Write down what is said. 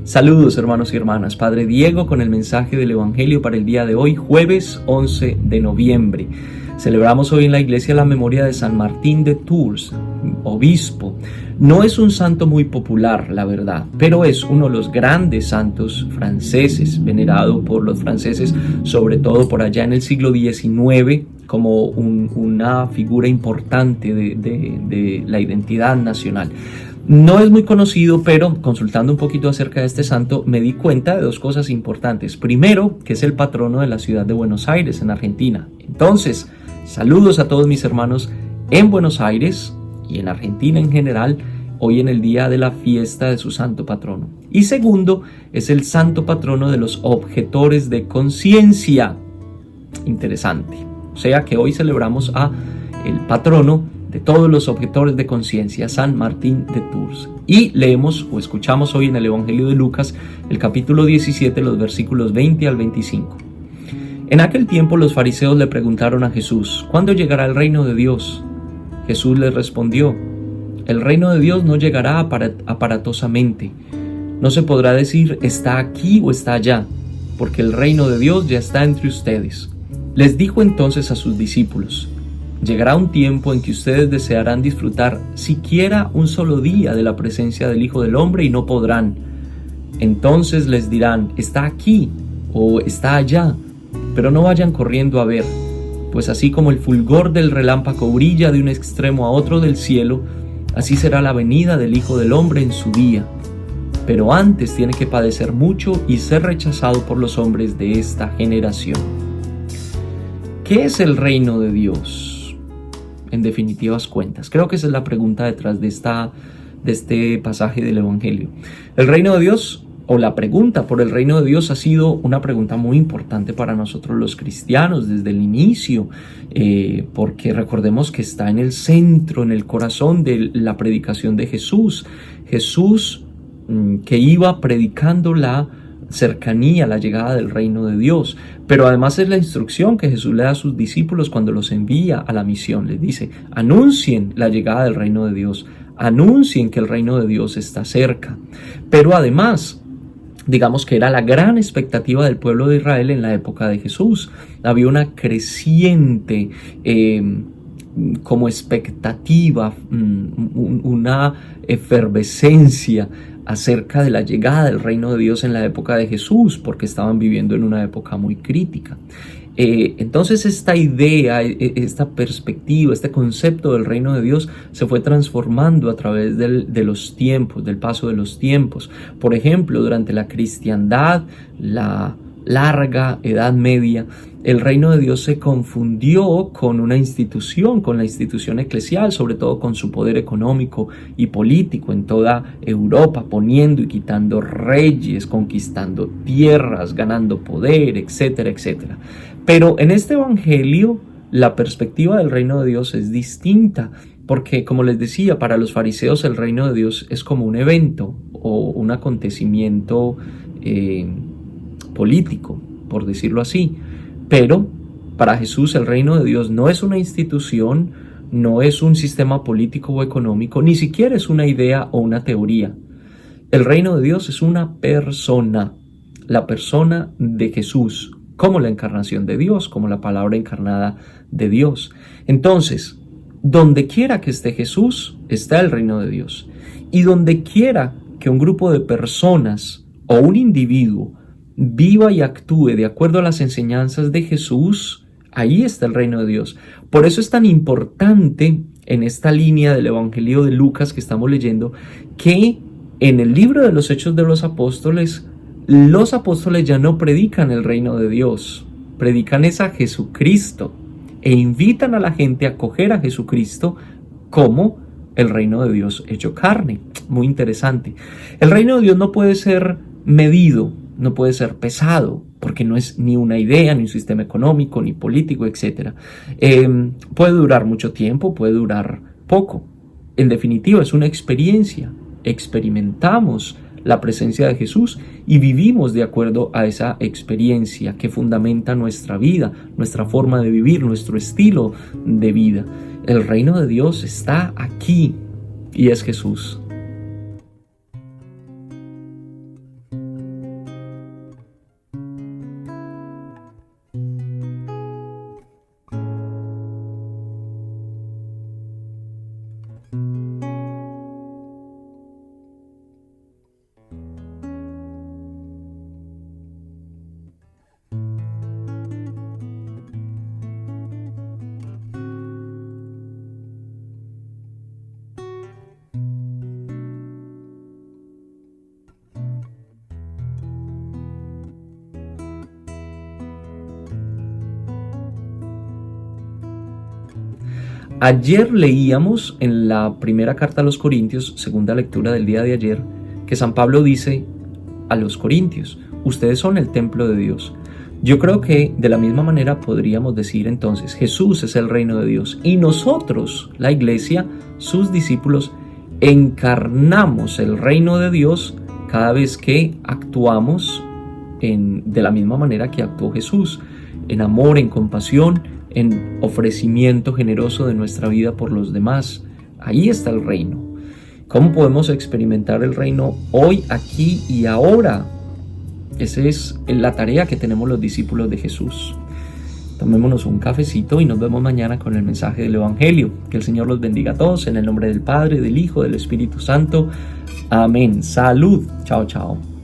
Saludos hermanos y hermanas, Padre Diego con el mensaje del Evangelio para el día de hoy, jueves 11 de noviembre. Celebramos hoy en la iglesia la memoria de San Martín de Tours, obispo. No es un santo muy popular, la verdad, pero es uno de los grandes santos franceses, venerado por los franceses, sobre todo por allá en el siglo XIX, como una figura importante de la identidad nacional. No es muy conocido, pero consultando un poquito acerca de este santo me di cuenta de dos cosas importantes. Primero, que es el patrono de la ciudad de Buenos Aires, en Argentina. Entonces, saludos a todos mis hermanos en Buenos Aires y en Argentina en general, hoy en el día de la fiesta de su santo patrono. Y segundo, es el santo patrono de los objetores de conciencia. Interesante. O sea que hoy celebramos a el patrono de todos los objetores de conciencia, San Martín de Tours. Y leemos o escuchamos hoy en el Evangelio de Lucas, el capítulo 17, los versículos 20 al 25. En aquel tiempo los fariseos le preguntaron a Jesús: ¿cuándo llegará el reino de Dios? Jesús les respondió: el reino de Dios no llegará aparatosamente. No se podrá decir está aquí o está allá, porque el reino de Dios ya está entre ustedes. Les dijo entonces a sus discípulos: llegará un tiempo en que ustedes desearán disfrutar siquiera un solo día de la presencia del Hijo del Hombre y no podrán. Entonces les dirán: está aquí o está allá, pero no vayan corriendo a ver, pues así como el fulgor del relámpago brilla de un extremo a otro del cielo, así será la venida del Hijo del Hombre en su día. Pero antes tiene que padecer mucho y ser rechazado por los hombres de esta generación. ¿Qué es el reino de Dios? En definitivas cuentas, creo que esa es la pregunta detrás de este pasaje del Evangelio. El reino de Dios, o la pregunta por el reino de Dios, ha sido una pregunta muy importante para nosotros los cristianos desde el inicio, porque recordemos que está en el centro, en el corazón de la predicación de Jesús. Jesús que iba predicando la cercanía, la llegada del reino de Dios, pero además es la instrucción que Jesús le da a sus discípulos cuando los envía a la misión. Les dice: anuncien la llegada del reino de Dios, anuncien que el reino de Dios está cerca. Pero además, digamos que era la gran expectativa del pueblo de Israel en la época de Jesús. Había una creciente como expectativa, una efervescencia acerca de la llegada del reino de Dios en la época de Jesús, porque estaban viviendo en una época muy crítica. Entonces esta idea, esta perspectiva, este concepto del reino de Dios se fue transformando a través de los tiempos, del paso de los tiempos. Por ejemplo, durante la cristiandad, la larga Edad Media, el reino de Dios se confundió con una institución, con la institución eclesial, sobre todo con su poder económico y político en toda Europa, poniendo y quitando reyes, conquistando tierras, ganando poder, etcétera, etcétera. Pero en este evangelio la perspectiva del reino de Dios es distinta, porque, como les decía, para los fariseos el reino de Dios es como un evento o un acontecimiento político, por decirlo así. Pero para Jesús el reino de Dios no es una institución, no es un sistema político o económico, ni siquiera es una idea o una teoría. El reino de Dios es una persona, la persona de Jesús, como la encarnación de Dios, como la palabra encarnada de Dios. Entonces, donde quiera que esté Jesús, está el reino de Dios. Y donde quiera que un grupo de personas o un individuo viva y actúe de acuerdo a las enseñanzas de Jesús, ahí está el reino de Dios. Por eso es tan importante en esta línea del Evangelio de Lucas que estamos leyendo, que en el libro de los Hechos de los Apóstoles ya no predican el reino de Dios, predican es a Jesucristo e invitan a la gente a acoger a Jesucristo como el reino de Dios hecho carne. Muy interesante. El reino de Dios no puede ser medido, no puede ser pesado, porque no es ni una idea, ni un sistema económico, ni político, etc. Puede durar mucho tiempo, puede durar poco. En definitiva, es una experiencia. Experimentamos la presencia de Jesús y vivimos de acuerdo a esa experiencia que fundamenta nuestra vida, nuestra forma de vivir, nuestro estilo de vida. El reino de Dios está aquí y es Jesús. Ayer leíamos en la primera carta a los Corintios, segunda lectura del día de ayer, que San Pablo dice a los Corintios: ustedes son el templo de Dios. Yo creo que de la misma manera podríamos decir entonces, Jesús es el reino de Dios y nosotros, la iglesia, sus discípulos, encarnamos el reino de Dios cada vez que actuamos de la misma manera que actuó Jesús, en amor, en compasión, en ofrecimiento generoso de nuestra vida por los demás. Ahí está el reino. ¿Cómo podemos experimentar el reino hoy, aquí y ahora? Esa es la tarea que tenemos los discípulos de Jesús. Tomémonos un cafecito y nos vemos mañana con el mensaje del Evangelio. Que el Señor los bendiga a todos en el nombre del Padre, del Hijo, del Espíritu Santo. Amén. Salud. Chao, chao.